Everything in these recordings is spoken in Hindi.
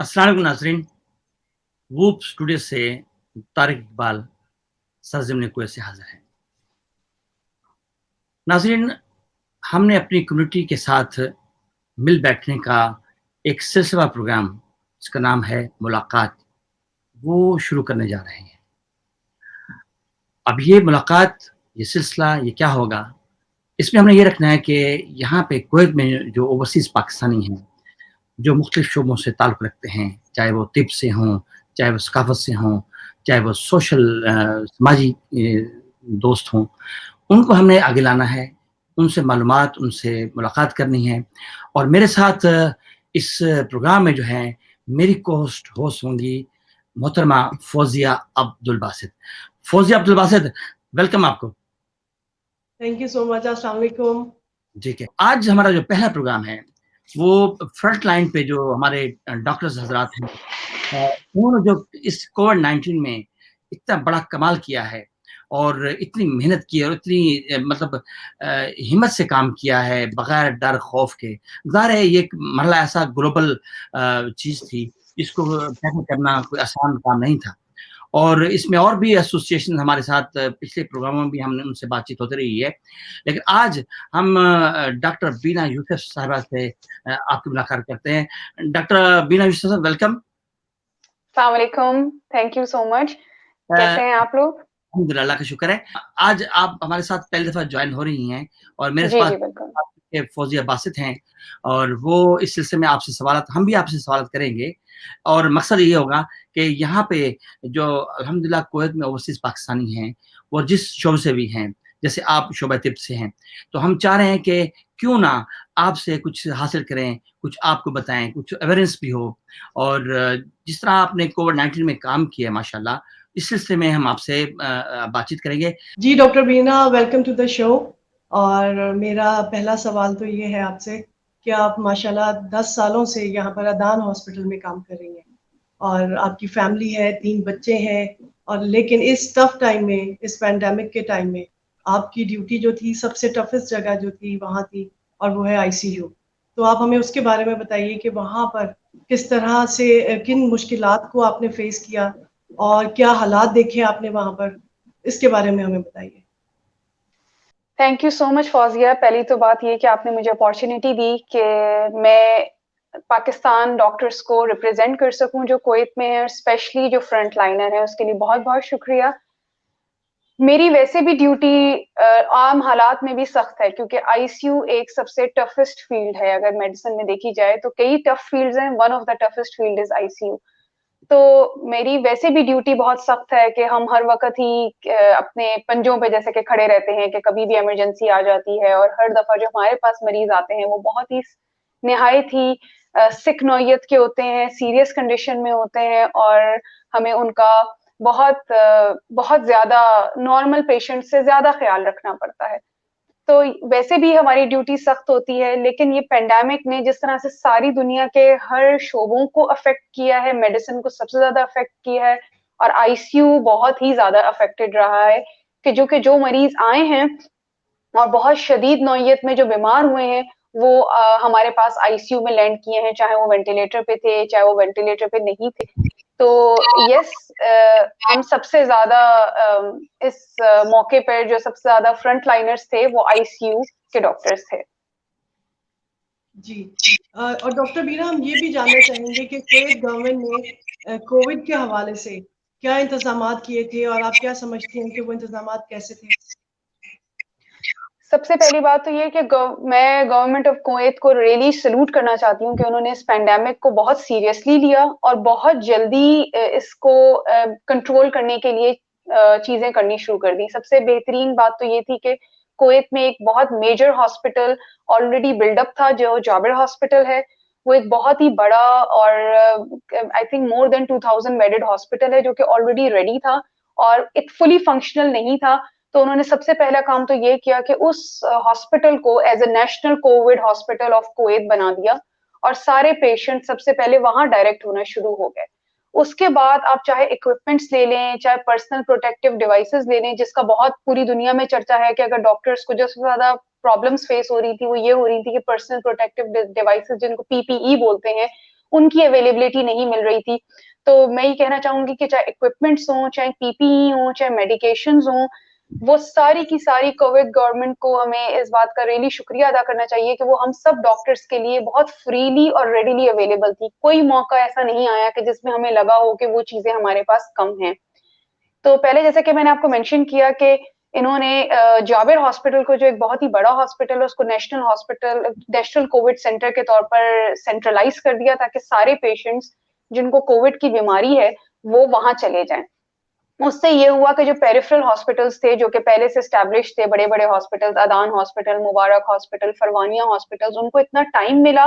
अस्सलाम वालेकुम नाज़रीन। वूप स्टूडियो से तारिक इकबाल सरज़मीन कुवैत से हाज़िर हैं। नाज़रीन, हमने अपनी कम्युनिटी के साथ मिल बैठने का एक सिलसिला प्रोग्राम जिसका नाम है मुलाकात, वो शुरू करने जा रहे हैं। अब ये मुलाकात, ये सिलसिला, ये क्या होगा? इसमें हमने ये रखना है कि यहाँ पे कुवैत में जो ओवरसीज़ पाकिस्तानी हैं, जो मुख्तलिफ़ शोबों से ताल्लुक़ रखते हैं, चाहे वो तिब से हों, चाहे वो सकाफ़त से हों, चाहे वो सोशल समाजी दोस्त हों, उनको हमने आगे लाना है, उनसे मालूमात, उनसे मुलाकात करनी है। और मेरे साथ इस प्रोग्राम में जो है, मेरी होस्ट होंगी मोहतरमा फ़ौज़िया अब्दुल बासित। फ़ौज़िया अब्दुल बासित, वेलकम आपको। Thank you so much. अस्सलाम वालेकुम। ठीक है। आज हमारा जो पहला प्रोग्राम है, वो फ्रंट लाइन पे जो हमारे डॉक्टर्स हज़रात हैं, उन्होंने जो इस कोविड-19 में इतना बड़ा कमाल किया है और इतनी मेहनत की है और इतनी मतलब हिम्मत से काम किया है बगैर डर खौफ के। ज़ाहिर है ये एक मरहला ऐसा ग्लोबल चीज़ थी, जिसको टैकल करना कोई आसान काम नहीं था। और इसमें और भी एसोसिएशन हमारे साथ पिछले प्रोग्रामों में भी हमने उनसे बातचीत होती रही है। लेकिन आज हम डॉक्टर बीना यूसुफ साहिबा से आपकी मुलाकात करते हैं। डॉक्टर बीना यूसुफ साहब, वेलकम। अस्सलाम वालेकुम, थैंक यू सो मच। कैसे हैं आप लोग? अल्हम्दुलिल्लाह, अल्लाह का शुक्र है। आज आप हमारे साथ पहली दफ़ा जॉइन हो रही हैं और मेरे जी, पास जी, बिल्कुल। फ़ौज़िया बासित हैं और वो इस सिलसिले में आपसे सवालात हम भी आपसे सवालात करेंगे और मकसद ये होगा कि यहाँ पे जो अल्हम्दुलिल्लाह कुवैत में ओवरसीज़ पाकिस्तानी हैं, वो जिस शोबे से भी हैं, जैसे आप शोबा तिब से हैं, तो हम चाह रहे हैं कि क्यों ना आपसे कुछ हासिल करें, कुछ आपको बताएँ, कुछ अवेयरनेस भी हो और जिस तरह आपने कोविड-19 में काम किया माशाअल्लाह, इस सिलसिले में हम आपसे बातचीत करेंगे। जी, doctor Beena, welcome to the show. और मेरा पहला सवाल तो ये है आपसे कि आप माशाल्लाह 10 सालों से यहाँ पर अदान हॉस्पिटल में काम कर रही हैं और आपकी फैमिली है, 3 बच्चे हैं और लेकिन इस टफ टाइम में, इस पैंडेमिक के टाइम में आपकी ड्यूटी जो थी, सबसे टफेस्ट जगह जो थी वहाँ थी और वो है आईसीयू। तो आप हमें उसके बारे में बताइए कि वहाँ पर किस तरह से किन मुश्किलात को आपने फेस किया और क्या हालात देखे आपने वहाँ पर? इसके बारे में हमें बताइए। Thank you so much Fauzia. पहली तो बात ये कि आपने मुझे अपॉर्च्युनिटी दी कि मैं पाकिस्तान डॉक्टर्स को रिप्रेज़ेंट कर सकूँ जो कुवैत में हैं और स्पेशली जो फ्रंट लाइनर हैं, उसके लिए बहुत-बहुत शुक्रिया। मेरी वैसे भी ड्यूटी आम हालात में भी सख्त है क्योंकि आईसीयू एक सबसे टफेस्ट फील्ड है अगर मेडिसिन में देखी जाए तो कई टफ फील्ड्स हैं, one of the toughest field is ICU. तो मेरी वैसे भी ड्यूटी बहुत सख्त है कि हम हर वक़्त ही अपने पंजों पे जैसे कि खड़े रहते हैं कि कभी भी इमरजेंसी आ जाती है और हर दफ़ा जो हमारे पास मरीज़ आते हैं वो बहुत ही निहायत ही सिक नौइयत के होते हैं, सीरियस कंडीशन में होते हैं और हमें उनका बहुत ज़्यादा नॉर्मल पेशेंट से ज़्यादा ख़्याल रखना पड़ता है। तो वैसे भी हमारी ड्यूटी सख्त होती है, लेकिन ये पैंडेमिक ने जिस तरह से सारी दुनिया के हर शोबों को अफ़ेक्ट किया है, मेडिसिन को सबसे ज़्यादा अफ़ेक्ट किया है और आईसीयू बहुत ही ज़्यादा अफ़ेक्टेड रहा है कि जो मरीज़ आए हैं और बहुत शदीद नौइयत में जो बीमार हुए हैं, वो हमारे पास आईसीयू में लैंड किए हैं, चाहे वो वेंटिलेटर पे थे, चाहे वो वेंटिलेटर पे नहीं थे। तो यस हम सबसे ज़्यादा इस मौके पर जो सबसे ज़्यादा फ्रंट लाइनर्स थे, वो आईसीयू के डॉक्टर्स थे। जी। और डॉक्टर बीना, हम ये भी जानना चाहेंगे कि कुवैत गवर्नमेंट ने कोविड के हवाले से क्या इंतज़ामात किए थे और आप क्या समझती हैं कि वो इंतज़ामात कैसे थे? सबसे पहली बात तो ये है कि मैं गवर्नमेंट ऑफ कुवैत को रियली सैल्यूट करना चाहती हूँ कि उन्होंने इस पैंडेमिक को बहुत सीरियसली लिया और बहुत जल्दी इसको कंट्रोल करने के लिए चीज़ें करनी शुरू कर दी। सबसे बेहतरीन बात तो ये थी कि कुवैत में एक बहुत मेजर हॉस्पिटल ऑलरेडी बिल्डअप था जो जाबिर हॉस्पिटल है। वो एक बहुत ही बड़ा और I think more than 2000 bedded hospital है जो कि ऑलरेडी रेडी था और एक फुली फंक्शनल नहीं था। तो उन्होंने सबसे पहला काम तो ये किया कि उस हॉस्पिटल को as a national Covid hospital of Kuwait बना दिया और सारे पेशेंट सबसे पहले वहां डायरेक्ट होना शुरू हो गए। उसके बाद आप चाहे इक्विपमेंट्स ले लें, चाहे पर्सनल प्रोटेक्टिव डिवाइसेस ले लें, जिसका बहुत पूरी दुनिया में चर्चा है कि अगर डॉक्टर्स को जो सबसे ज्यादा प्रॉब्लम्स फेस हो रही थी वो ये हो रही थी कि पर्सनल प्रोटेक्टिव डिवाइसेस जिनको पीपीई बोलते हैं उनकी अवेलेबिलिटी नहीं मिल रही थी। तो मैं ये कहना चाहूंगी कि चाहे इक्विपमेंट्स हों, चाहे पीपीई हो, चाहे मेडिकेशंस हों, वो सारी की सारी कोविड गवर्नमेंट को हमें इस बात का रियली शुक्रिया अदा करना चाहिए कि वो हम सब डॉक्टर्स के लिए बहुत फ्रीली और रेडिली अवेलेबल थी। कोई मौका ऐसा नहीं आया कि जिसमें हमें लगा हो कि वो चीजें हमारे पास कम हैं। तो पहले जैसे कि मैंने आपको मेंशन किया कि इन्होंने जाबिर हॉस्पिटल को, जो एक बहुत ही बड़ा हॉस्पिटल है, उसको नेशनल कोविड सेंटर के तौर पर सेंट्रलाइज कर दिया ताकि सारे पेशेंट्स जिनको कोविड की बीमारी है वो वहां चले जाएं। उससे ये हुआ कि जो पेरिफेरल हॉस्पिटल्स थे, जो कि पहले से एस्टैब्लिश थे, बड़े बड़े हॉस्पिटल्स, अदान हॉस्पिटल, मुबारक हॉस्पिटल, फरवानिया हॉस्पिटल्स, उनको इतना टाइम मिला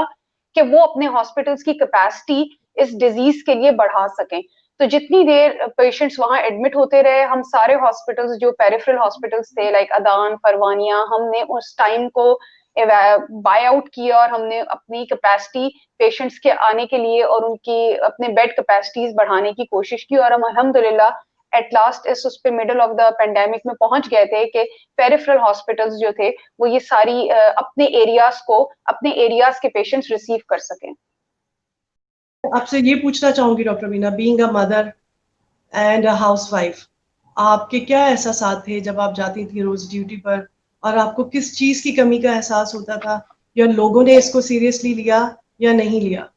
कि वो अपने हॉस्पिटल्स की कैपेसिटी इस डिजीज के लिए बढ़ा सकें। तो जितनी देर पेशेंट्स वहां एडमिट होते रहे, हम सारे हॉस्पिटल्स जो पेरिफेरल हॉस्पिटल्स थे लाइक अदान, फरवानिया, हमने उस टाइम को बाय आउट किया और हमने अपनी कैपेसिटी पेशेंट्स के आने के लिए और उनकी अपने बेड कैपेसिटीज बढ़ाने की कोशिश की, और हम अल्हम्दुलिल्लाह एट लास्ट उस पे मिडल ऑफ द पेंडेमिक में पहुंच गए थे कि पेरिफेरल हॉस्पिटल्स जो थे वो ये सारी अपने एरियाज के पेशेंट्स रिसीव कर सकें। आपसे ये पूछना चाहूंगी doctor Meena, being a mother and a housewife, आपके क्या एहसास थे जब आप जाती थी रोज ड्यूटी पर, और आपको किस चीज की कमी का एहसास होता था, या लोगों ने इसको सीरियसली लिया या नहीं लिया?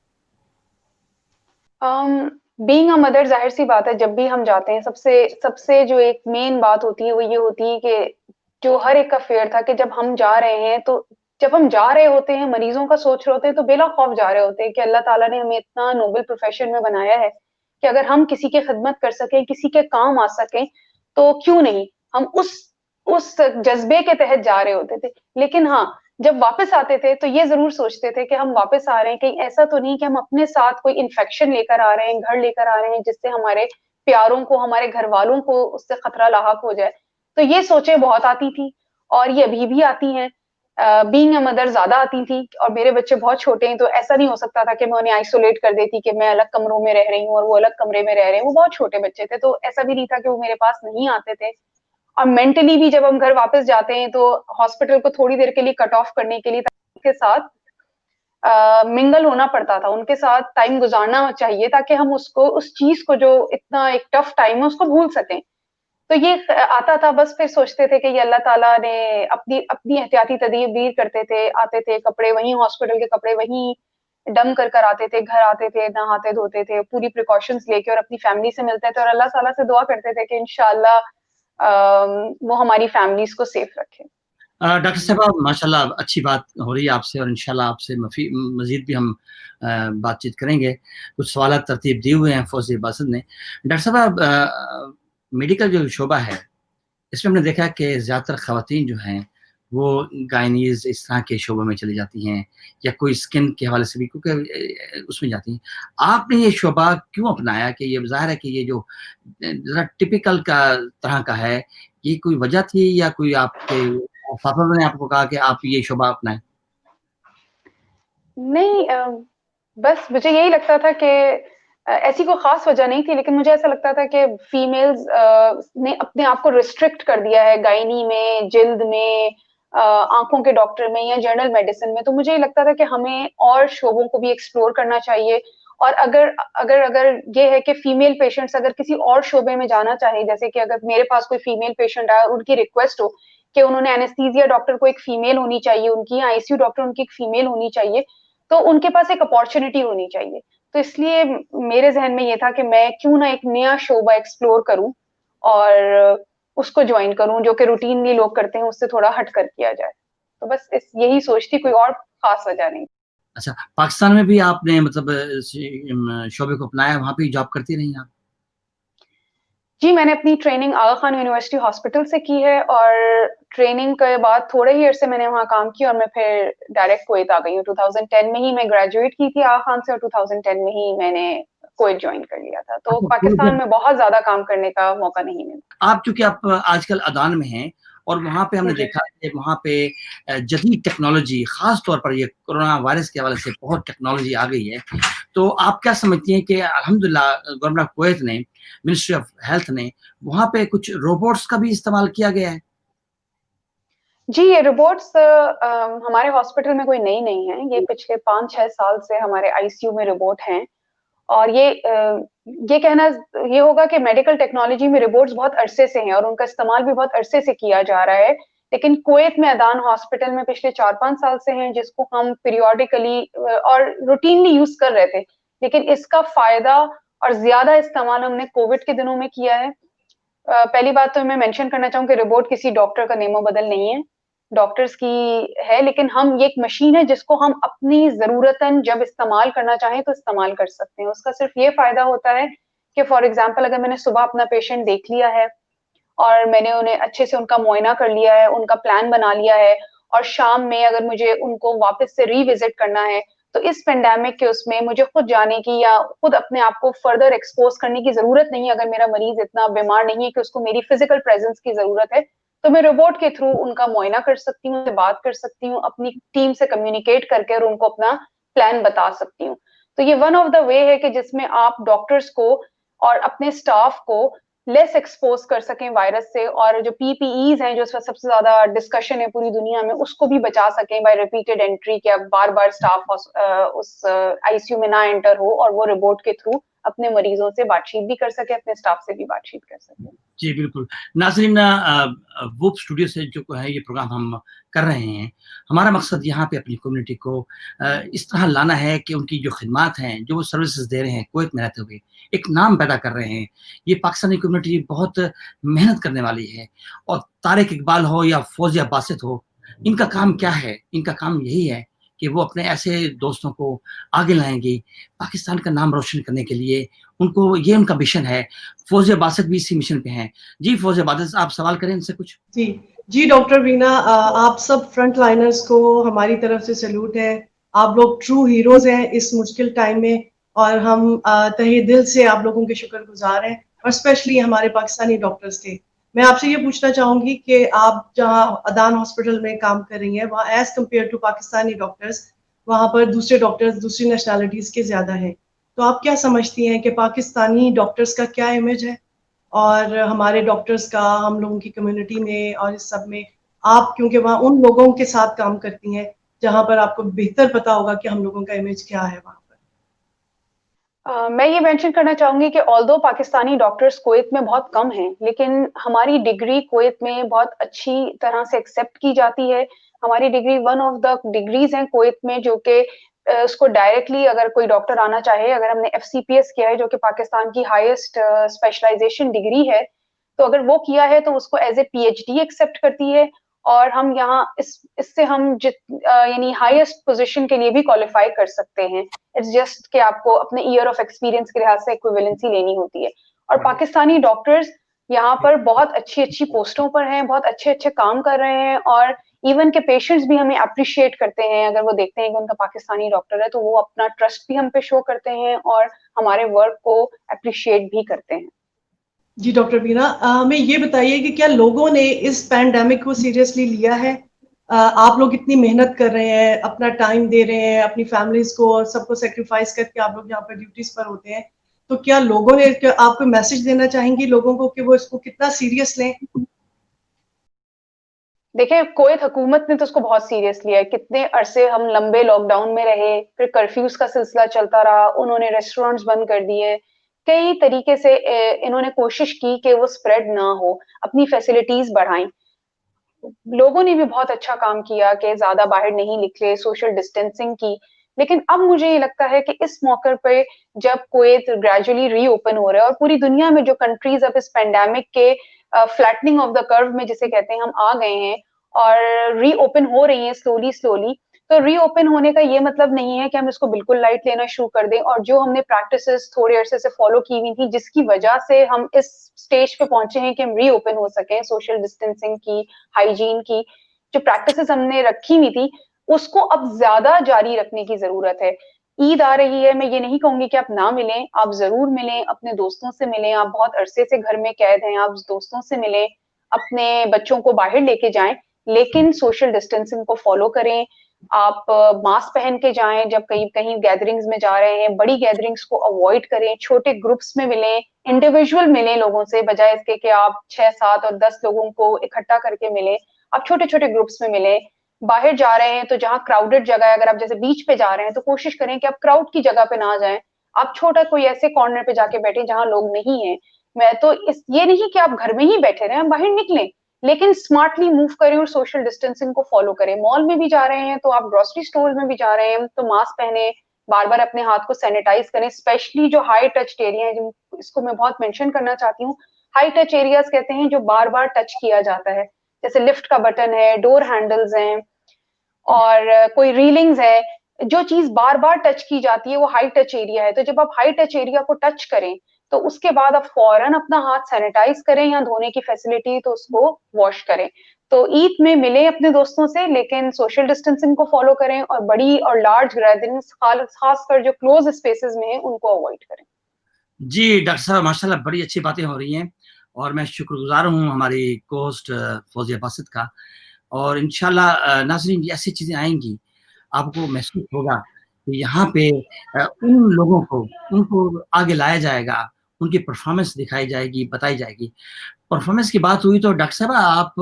बीइंग अ मदर, जाहिर सी बात है, जब भी हम जाते हैं सबसे सबसे जो एक मेन बात होती है वो ये होती है कि जो हर एक का फेयर था कि जब हम जा रहे हैं, तो जब हम जा रहे होते हैं, मरीजों का सोच रहे होते हैं, तो बेला खौफ जा रहे होते हैं कि अल्लाह ताला ने हमें इतना नोबल प्रोफेशन में बनाया है कि अगर हम किसी की खिदमत कर सकें, किसी के काम आ सकें, तो क्यों नहीं। हम उस जज्बे के तहत जा रहे होते थे। लेकिन हाँ, जब वापस आते थे तो ये जरूर सोचते थे कि हम वापस आ रहे हैं, कहीं ऐसा तो नहीं कि हम अपने साथ कोई इन्फेक्शन लेकर आ रहे हैं, घर लेकर आ रहे हैं, जिससे हमारे प्यारों को, हमारे घर वालों को उससे खतरा लाहक हो जाए। तो ये सोचें बहुत आती थी, और ये अभी भी आती हैं। बीइंग अ मदर ज्यादा आती थी, और मेरे बच्चे बहुत छोटे हैं, तो ऐसा नहीं हो सकता था कि मैं उन्हें आइसोलेट कर देती कि मैं अलग कमरों में रह रही हूँ और वो अलग कमरे में रह रहे हैं। वो बहुत छोटे बच्चे थे, तो ऐसा भी नहीं था कि वो मेरे पास नहीं आते थे। और मेंटली भी जब हम घर वापस जाते हैं तो हॉस्पिटल को थोड़ी देर के लिए कट ऑफ करने के लिए उनके साथ मिंगल होना पड़ता था, उनके साथ टाइम गुजारना चाहिए ताकि हम उसको, उस चीज को, जो इतना एक टफ टाइम है, उसको भूल सकें। तो ये आता था, बस फिर सोचते थे कि ये अल्लाह ताला ने अपनी अपनी एहतियाती तदबीर करते थे, आते थे, कपड़े वहीं, हॉस्पिटल के कपड़े वहीं डम कर कर आते थे, घर आते थे, नहाते धोते थे, पूरी प्रिकॉशंस लेके, और अपनी फैमिली से मिलते थे और अल्लाह ताला से दुआ करते थे कि इंशाल्लाह वो हमारी फैमिलीज को सेफ रखे। डॉक्टर साहबा, माशाल्लाह अच्छी बात हो रही है आपसे, और इंशाल्लाह आपसे मज़ीद भी हम बातचीत करेंगे। कुछ सवाल तरतीब दिए हुए हैं फौजी बासत ने। डॉक्टर साहब, मेडिकल जो शोबा है, इसमें हमने देखा कि ज़्यादातर ख़वातीन जो हैं वो गायनीज़ इस तरह के शोबों में चली जाती हैं, या कोई स्किन के हवाले से भी, क्योंकि उसमें जाती हैं। आपने ये शोबा क्यों अपनाया? कि ये ज़ाहिर है कि ये जो ज़रा टिपिकल का तरह का है, ये कोई वजह थी या कोई आपके फादर ने आपको कहा कि आप ये शोबा अपनाएं? नहीं, बस मुझे यही लगता था कि ऐसी कोई खास वजह नहीं थी, लेकिन मुझे ऐसा लगता था कि फीमेल्स ने अपने आप को रिस्ट्रिक्ट कर दिया है गायनी में, जिल्द में, आंखों के डॉक्टर में या जनरल मेडिसिन में। तो मुझे ये लगता था कि हमें और शोबों को भी एक्सप्लोर करना चाहिए। और अगर अगर अगर ये है कि फीमेल पेशेंट्स अगर किसी और शोबे में जाना चाहे, जैसे कि अगर मेरे पास कोई फीमेल पेशेंट आया और उनकी रिक्वेस्ट हो कि उन्होंने एनेस्थीसिया डॉक्टर को एक फीमेल होनी चाहिए, उनकी आईसीयू डॉक्टर उनकी एक फीमेल होनी चाहिए, तो उनके पास एक अपॉर्चुनिटी होनी चाहिए। तो इसलिए मेरे ज़हन में ये था कि मैं क्यों ना एक नया शोबा एक्सप्लोर करूँ और उसको जॉइन करूँ, जो कि रूटीनली लोग करते हैं, उससे थोड़ा हट कर किया जाए। तो बस यही सोच थी, कोई और खास वजह नहीं। अच्छा, पाकिस्तान में भी आपने मतलब शोबे को अपनाया, वहाँ पे जॉब करती रही आप? जी, मैंने अपनी ट्रेनिंग आगा खान यूनिवर्सिटी हॉस्पिटल से की है, और ट्रेनिंग के बाद थोड़े ही अरसे मैंने वहाँ काम किया और मैं फिर डायरेक्ट कुवैत आ गई हूँ। 2010 में ही मैं ग्रेजुएट की थी आगा खान से, और 2010 में ही मैंने कुवैत जॉइन कर लिया था। तो पाकिस्तान में बहुत ज़्यादा काम करने का मौका नहीं मिला। आप चूँकि आप आजकल अदान में हैं, और वहाँ पे हमने देखा कि वहाँ पे जदीद टेक्नोलॉजी, ख़ास तौर पर ये कोरोना वायरस के हवाले से बहुत टेक्नोलॉजी आ गई है। तो आप क्या समझती हैं कि अल्हम्दुलिल्लाह गवर्नमेंट ऑफ कुवैत ने, मिनिस्ट्री ऑफ हेल्थ ने, वहाँ पे कुछ रोबोट्स का भी इस्तेमाल किया गया है? जी, ये रिपोर्ट्स हमारे हॉस्पिटल में कोई नई नहीं है, ये पिछले 5-6 साल से हमारे आईसीयू में रिपोर्ट हैं। और ये कहना ये होगा कि मेडिकल टेक्नोलॉजी में रिपोर्ट्स बहुत अरसे से हैं और उनका इस्तेमाल भी बहुत अरसे से किया जा रहा है। लेकिन कुवैत में अदान हॉस्पिटल में पिछले 4-5 साल से हैं, जिसको हम पीरियोडिकली और रूटीनली यूज़ कर रहे थे। लेकिन इसका फ़ायदा और ज़्यादा इस्तेमाल हमने कोविड के दिनों में किया है। पहली बात तो मैं मेंशन करना चाहूँगी, रोबोट किसी डॉक्टर का नेमो-बदल नहीं है, डॉक्टर्स की है, लेकिन हम ये एक मशीन है जिसको हम अपनी ज़रूरतन जब इस्तेमाल करना चाहें तो इस्तेमाल कर सकते हैं। उसका सिर्फ़ ये फ़ायदा होता है कि फॉर एग्ज़ाम्पल अगर मैंने सुबह अपना पेशेंट देख लिया है और मैंने उन्हें अच्छे से उनका मुआयना कर लिया है, उनका प्लान बना लिया है और शाम में अगर मुझे उनको वापस से रिविज़िट करना है, तो इस पैंडेमिक के उसमें मुझे खुद जाने की या खुद अपने आप को फर्दर एक्सपोज़ करने की ज़रूरत नहीं है। अगर मेरा मरीज़ इतना बीमार नहीं है कि उसको मेरी फ़िज़िकल प्रेज़ेंस की ज़रूरत है, तो मैं रोबोट के थ्रू उनका मुआयना कर सकती हूँ, उनसे बात कर सकती हूँ, अपनी टीम से कम्युनिकेट करके और उनको अपना प्लान बता सकती हूँ। तो ये वन ऑफ द वे है कि जिसमें आप डॉक्टर्स को और अपने स्टाफ को लेस एक्सपोज कर सकें वायरस से और जो पीपीईज हैं जो इस वक्त सबसे ज्यादा डिस्कशन है पूरी दुनिया में उसको भी बचा सकें बाय रिपीटेड एंट्री कि अब बार बार स्टाफ उस आईसीयू में ना एंटर हो और वो रिपोर्ट के थ्रू अपने मरीजों से बातचीत भी कर सके, अपने स्टाफ से भी बातचीत कर सके। जी, बिल्कुल। नाज़रीन, वूप स्टूडियो से जो है ये प्रोग्राम हम कर रहे हैं। हमारा मकसद यहाँ पे अपनी कम्युनिटी को इस तरह लाना है कि उनकी जो खिदमात हैं, जो वो सर्विसेज़ दे रहे हैं कुवैत में रहते हुए, एक नाम पैदा कर रहे हैं। ये पाकिस्तानी कम्युनिटी बहुत मेहनत करने वाली है और तारिक इकबाल हो या फौजिया बासित हो, इनका काम क्या है? इनका काम यही है कि वो अपने ऐसे दोस्तों को आगे लाएँगे, पाकिस्तान का नाम रोशन करने के लिए उनको ये उनका मिशन है। फौजिया बासित भी इसी मिशन पे हैं। जी, फौजिया बासित, आप सवाल करें इनसे कुछ? जी, जी डॉक्टर वीना, आप सब फ्रंट लाइनर्स को हमारी तरफ से सैल्यूट है। आप लोग ट्रू हीरोज़ हैं इस मुश्किल टाइम में और हम तहे दिल से आप लोगों के शुक्रगुज़ार हैं और स्पेशली हमारे पाकिस्तानी डॉक्टर्स के। मैं आपसे ये पूछना चाहूँगी कि आप जहाँ अदान हॉस्पिटल में काम कर रही हैं, वहाँ as compare to Pakistani doctors, वहाँ पर दूसरे डॉक्टर्स दूसरी नेशनैलिटीज़ के ज़्यादा हैं। तो आप क्या समझती हैं कि पाकिस्तानी डॉक्टर्स का क्या इमेज है? और हमारे डॉक्टर्स का हम लोगों की कम्युनिटी में और इस सब में, आप क्योंकि वहाँ उन लोगों के साथ काम करती हैं जहाँ पर आपको बेहतर पता होगा कि हम लोगों का इमेज क्या है वहाँ पर। मैं ये मेंशन करना चाहूंगी कि ऑल्दो पाकिस्तानी डॉक्टर्स कुवैत में बहुत कम हैं, लेकिन हमारी डिग्री कुवैत में बहुत अच्छी तरह से एक्सेप्ट की जाती है। हमारी degree one of the degrees हैं कुवैत में जो कि उसको डायरेक्टली अगर कोई डॉक्टर आना चाहे, अगर हमने एफसीपीएस किया है जो कि पाकिस्तान की हाईएस्ट स्पेशलाइजेशन डिग्री है, तो अगर वो किया है तो उसको एज ए पीएचडी एक्सेप्ट करती है और हम यहाँ इससे हम यानी हाईएस्ट पोजीशन के लिए भी क्वालिफाई कर सकते हैं। इट्स जस्ट कि आपको अपने ईयर ऑफ एक्सपीरियंस के लिहाज से इक्विवेलेंसी लेनी होती है और पाकिस्तानी डॉक्टर्स यहाँ पर बहुत अच्छी अच्छी पोस्टों पर हैं, बहुत अच्छे अच्छे काम कर रहे हैं और इवन के पेशेंट्स भी हमें अप्रिशिएट करते हैं। अगर वो देखते हैं कि उनका पाकिस्तानी डॉक्टर है तो वो अपना ट्रस्ट भी हम पे शो करते हैं और हमारे वर्क को अप्रिशिएट भी करते हैं। जी डॉक्टर बीना, हमें ये बताइए कि क्या लोगों ने इस पैंडेमिक को सीरियसली लिया है? आप लोग इतनी मेहनत कर रहे हैं, अपना टाइम दे रहे हैं, अपनी फैमिलीज को और सबको सेक्रीफाइस करके आप लोग यहाँ पर ड्यूटीज पर होते हैं, तो क्या लोगों ने, क्या आपको मैसेज देना चाहेंगी लोगों को कि वो इसको कितना सीरियस लें? देखिए, कुवैत हुकूमत ने तो उसको बहुत सीरियस लिया है। कितने अरसे हम लंबे लॉकडाउन में रहे, फिर कर्फ्यूज का सिलसिला चलता रहा, उन्होंने रेस्टोरेंट्स बंद कर दिए। कई तरीके से इन्होंने कोशिश की कि वो स्प्रेड ना हो, अपनी फैसिलिटीज बढ़ाई। लोगों ने भी बहुत अच्छा काम किया कि ज्यादा बाहर नहीं निकले, सोशल डिस्टेंसिंग की। लेकिन अब मुझे ये लगता है कि इस मौके पे जब कुवैत ग्रेजुअली रीओपन हो रहा है और पूरी दुनिया में जो कंट्रीज अब इस पेंडेमिक के फ्लैटनिंग ऑफ द कर्व में जिसे कहते हैं हम आ गए हैं और रीओपन हो रही हैं स्लोली स्लोली, तो रीओपन होने का ये मतलब नहीं है कि हम इसको बिल्कुल लाइट लेना शुरू कर दें और जो हमने प्रैक्टिसेस थोड़े अरसे से फॉलो की हुई थी जिसकी वजह से हम इस स्टेज पे पहुंचे हैं कि हम रीओपन हो सकें, सोशल डिस्टेंसिंग की, हाइजीन की जो प्रैक्टिसेस हमने रखी हुई थी उसको अब ज्यादा जारी रखने की जरूरत है। ईद आ रही है, मैं ये नहीं कहूंगी कि आप ना मिलें, आप जरूर मिलें, अपने दोस्तों से मिलें। आप बहुत अरसे से घर में कैद हैं, आप दोस्तों से मिलें, अपने बच्चों को बाहर लेके जाएं, लेकिन सोशल डिस्टेंसिंग को फॉलो करें। आप मास्क पहन के जाएं जब कहीं कहीं गैदरिंग्स में जा रहे हैं, बड़ी गैदरिंग्स को अवॉइड करें, छोटे ग्रुप्स में मिलें, इंडिविजुअल मिलें लोगों से बजाय इसके कि आप 6, 7 और 10 लोगों को इकट्ठा करके मिलें। आप छोटे-छोटे ग्रुप्स में मिलें। बाहर जा रहे हैं तो जहाँ क्राउडेड जगह है, अगर आप जैसे बीच पे जा रहे हैं तो कोशिश करें कि आप क्राउड की जगह पे ना जाएँ। आप छोटा कोई ऐसे कॉर्नर पे जाके बैठें जहाँ लोग नहीं हैं। मैं तो इस ये नहीं कि आप घर में ही बैठे रहें, आप बाहर निकलें, लेकिन स्मार्टली मूव करें और सोशल डिस्टेंसिंग को फॉलो करें। मॉल में भी जा रहे हैं तो आप ग्रोसरी स्टोर में भी जा रहे हैं तो मास्क पहने, बार-बार अपने हाथ को सैनिटाइज करें, स्पेशली जो हाई टच एरिया है, जिन इसको मैं बहुत मेंशन करना चाहती हूँ। हाई टच एरियाज़ कहते हैं जो बार-बार टच किया जाता है, जैसे लिफ्ट का बटन है, डोर हैंडल्स हैं और कोई रीलिंग्स है, जो चीज़ बार-बार टच की जाती है वो हाई टच एरिया है। तो जब आप हाई टच एरिया को टच करें, तो उसके बाद आप फौरन अपना हाथ सैनिटाइज करें या धोने की फैसिलिटी तो उसको वॉश करें। तो ईद में मिलें अपने दोस्तों से, लेकिन सोशल डिस्टेंसिंग को फॉलो करें और बड़ी और लार्ज गैदरिंग्स खासकर जो क्लोज स्पेसेस में हैं उनको अवॉइड करें। जी, डॉक्टर साहब माशाल्लाह बड़ी अच्छी बातें हो रही हैं और मैं शुक्रगुज़ार हूँ हमारी को-होस्ट फौज़िया बासित का और इंशाल्लाह नाज़रीन ऐसी चीज़ें आएँगी, आपको महसूस होगा कि यहाँ पे उन लोगों को उनको आगे लाया जाएगा, उनकी परफ़ॉर्मेंस दिखाई जाएगी, बताई जाएगी। परफ़ॉर्मेंस की बात हुई तो डॉक्टर साहब आप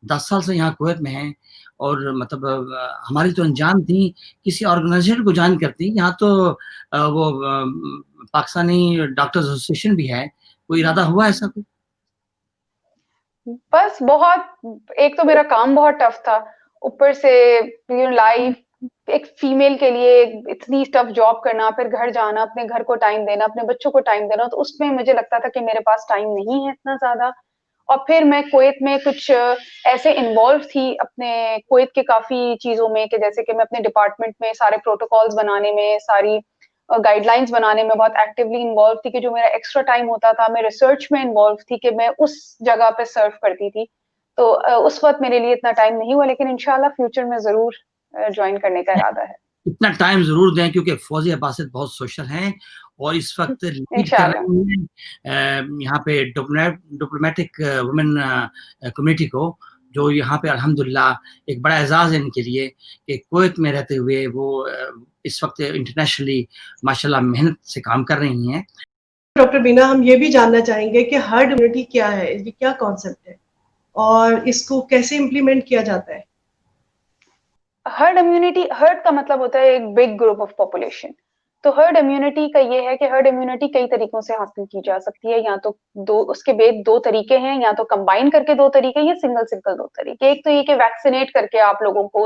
10 साल से यहाँ कुवैत में हैं और मतलब हमारी तो अनजान थी, किसी ऑर्गेनाइज़ेशन को जॉइन करती, यहाँ तो वो पाकिस्तानी डॉक्टर्स एसोसिएशन भी है, कोई इरादा हुआ ऐसा कुछ? बस बहुत एक तो मेरा काम बहुत टफ था, ऊपर से लाइफ एक फीमेल के लिए इतनी टफ जॉब करना, फिर घर जाना, अपने घर को टाइम देना, अपने बच्चों को टाइम देना, तो उसमें मुझे लगता था कि मेरे पास टाइम नहीं है इतना ज़्यादा। और फिर मैं कुवैत में कुछ ऐसे इन्वॉल्व थी अपने कुवैत के काफ़ी चीज़ों में कि जैसे कि मैं अपने डिपार्टमेंट में सारे प्रोटोकॉल्स बनाने में, सारी गाइडलाइंस बनाने में बहुत एक्टिवली इन्वॉल्व थी कि जो मेरा एक्स्ट्रा टाइम होता था, मैं रिसर्च में इन्वॉल्व थी कि मैं उस जगह पे सर्व करती थी। तो उस वक़्त मेरे लिए इतना टाइम नहीं हुआ, लेकिन इंशाल्लाह फ्यूचर में ज़रूर जॉइन करने का इरादा है। इतना टाइम ज़रूर दें क्योंकि फौज़िया बासित बहुत सोशल हैं और इस वक़्त लीड कर इंशाल्लाह। रही हैं यहाँ पे डिप्लोमैटिक वुमेन कम्युनिटी को, जो यहाँ पे अल्हम्दुलिल्लाह एक बड़ा एज़ाज़ है इनके लिए कि कुवैत में रहते हुए वो इस वक़्त इंटरनेशनली माशाल्लाह मेहनत से काम कर रही हैं। डॉक्टर बीना, हम ये भी जानना चाहेंगे कि हर्ड इम्यूनिटी क्या है? ये क्या कॉन्सेप्ट है? और इसको कैसे इम्प्लीमेंट किया जाता है? हर्ड का मतलब होता है एक बिग ग्रुप ऑफ पॉपुलेशन। तो हर्ड इम्यूनिटी का ये है कि हर्ड इम्यूनिटी कई तरीकों से हासिल की जा सकती है, या तो दो उसके बेद 2 तरीके हैं, या तो कंबाइन करके 2 तरीके या सिंगल 2 तरीके। एक तो ये कि वैक्सीनेट करके आप लोगों को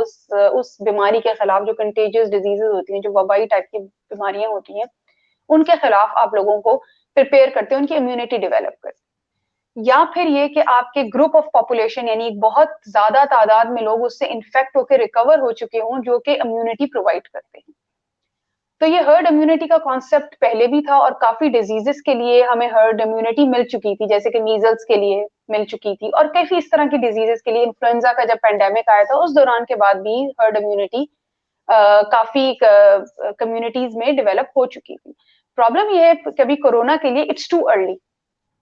उस बीमारी के खिलाफ, जो कंटेजियस डिजीज़ेज़ होती हैं, जो वबाई टाइप की बीमारियाँ होती हैं, उनके खिलाफ आप लोगों को प्रिपेयर करते हैं, उनकी इम्यूनिटी डेवलप करते हैं। या फिर ये कि आपके ग्रुप ऑफ पॉपुलेशन यानी एक बहुत ज़्यादा तादाद में लोग उससे इन्फेक्ट होके रिकवर हो चुके हों, जो कि इम्यूनिटी प्रोवाइड करते हैं। तो ये हर्ड इम्यूनिटी का कॉन्सेप्ट पहले भी था और काफ़ी डिजीज़ेज़ के लिए हमें हर्ड इम्यूनिटी मिल चुकी थी, जैसे कि मीज़ल्स के लिए मिल चुकी थी और काफ़ी इस तरह की डिजीज़ेज़ के लिए इन्फ्लुएंज़ा का जब पैंडेमिक आया था, उस दौरान के बाद भी हर्ड इम्यूनिटी काफ़ी कम्युनिटीज़ में डेवलप हो चुकी थी। प्रॉब्लम ये है कभी कोरोना के लिए इट्स टू अर्ली।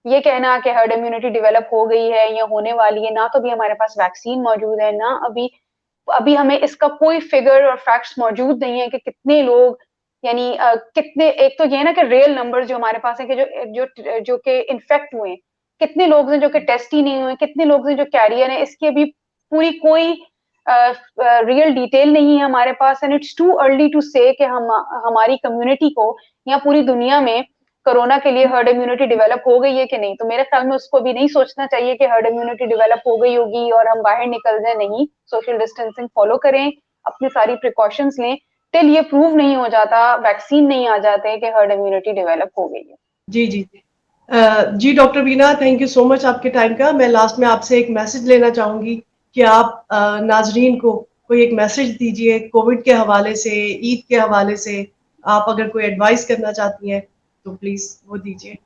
ये कहना कि हर्ड इम्यूनिटी डेवलप हो गई है या होने वाली है, ना तो अभी हमारे पास वैक्सीन मौजूद है, ना अभी अभी हमें इसका कोई फिगर और फैक्ट्स मौजूद नहीं है कि कितने लोग यानी कितने, एक तो ये है ना कि रियल नंबर जो हमारे पास है कि जो कि इन्फेक्ट हुए हैं, कितने लोग हैं जो कि टेस्ट ही नहीं हुए, कितने लोग हैं जो कैरियर हैं, इसकी अभी पूरी कोई रियल डिटेल नहीं है हमारे पास and it's too early to say कि हम हमारी कम्युनिटी को या पूरी दुनिया में कोरोना के लिए हर्ड इम्यूनिटी डेवलप हो गई है कि नहीं। तो मेरे ख्याल में उसको भी नहीं सोचना चाहिए कि हर्ड इम्यूनिटी डेवलप हो गई होगी और हम बाहर निकल जाए, नहीं। सोशल डिस्टेंसिंग फॉलो करें, अपनी सारी प्रिकॉशंस लें, टिल ये प्रूव नहीं हो जाता, वैक्सीन नहीं आ जाते कि हर्ड इम्यूनिटी डेवलप हो गई है। जी, जी, जी। जी doctor Beena, thank you so much आपके टाइम का। मैं लास्ट में आपसे एक मैसेज लेना चाहूँगी कि आप नाज़रीन को कोई एक मैसेज दीजिए कोविड के हवाले से, ईद के हवाले से। आप अगर कोई एडवाइस करना चाहती हैं, तो प्लीज़ वो दीजिए।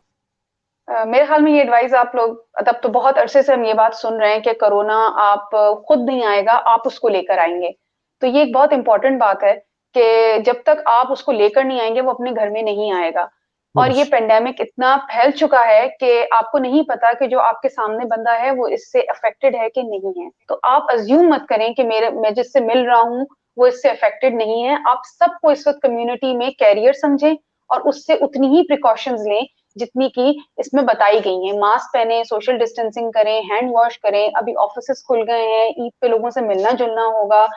मेरे ख्याल में ये एडवाइस आप लोग, तब तो बहुत अरसे से हम ये बात सुन रहे हैं कि कोरोना आप खुद नहीं आएगा, आप उसको लेकर आएँगे। तो ये एक बहुत इम्पोर्टेंट बात है कि जब तक आप उसको लेकर नहीं आएँगे, वो अपने घर में नहीं आएगा। और ये पैंडेमिक इतना फैल चुका है कि आपको नहीं पता कि जो आपके सामने बंदा है, वो इससे अफ़ेक्टेड है कि नहीं है। तो आप अज़्यूम मत करें कि मैं जिससे मिल रहा हूँ, वो इससे अफ़ेक्टेड नहीं है। आप सबको इस वक़्त कम्युनिटी में कैरियर समझें और उससे उतनी ही प्रिकॉशंस लें जितनी की इसमें बताई गई हैं। मास्क पहने, सोशल डिस्टेंसिंग करें, हैंड वॉश करें। अभी ऑफिसेस खुल गए हैं, ईद पे लोगों से मिलना जुलना होगा,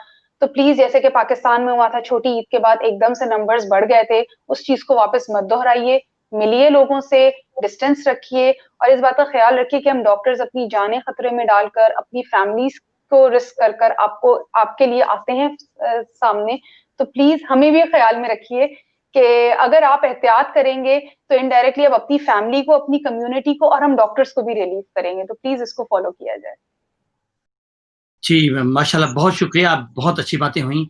तो प्लीज जैसे कि पाकिस्तान में हुआ था छोटी ईद के बाद एकदम से नंबर्स बढ़ गए थे, उस चीज को वापस मत दोहराइए। मिलिए लोगों से, डिस्टेंस रखिए और इस बात का ख्याल रखिए कि हम डॉक्टर्स अपनी जानें खतरे में डालकर, अपनी फैमिलीज को रिस्क कर कर आपको आपके लिए आते हैं सामने। तो प्लीज हमें भी ख्याल में रखिए कि अगर आप एहतियात करेंगे तो इनडायरेक्टली आप अपनी फैमिली को, अपनी कम्युनिटी को और हम डॉक्टर्स को भी रिलीव करेंगे। तो प्लीज इसको फॉलो किया जाए। जी, माशाल्लाह, बहुत शुक्रिया, बहुत अच्छी बातें हुई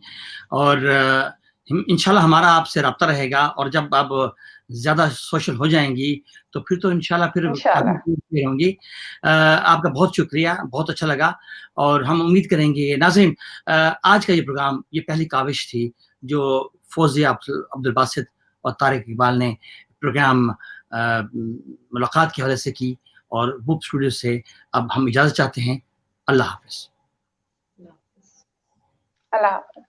और इंशाल्लाह हमारा आपसे राब्ता रहेगा और जब आप ज़्यादा सोशल हो जाएँगी, तो फिर तो इंशाल्लाह फिर इंशाल्लाह। काफ़ी होंगी। आपका बहुत शुक्रिया, बहुत अच्छा लगा और हम उम्मीद करेंगे नाज़रीन, आज का ये प्रोग्राम, ये पहली काविश थी जो फौजिया अब्दुल बासित और तारिक इकबाल ने प्रोग्राम मुलाकात के हवाले से की और वूब स्टूडियो से अब हम इजाज़त चाहते हैं। अल्लाह हाफ़िज़। अल्लाह हाफ़िज़। अल्लाह हाफ़िज़।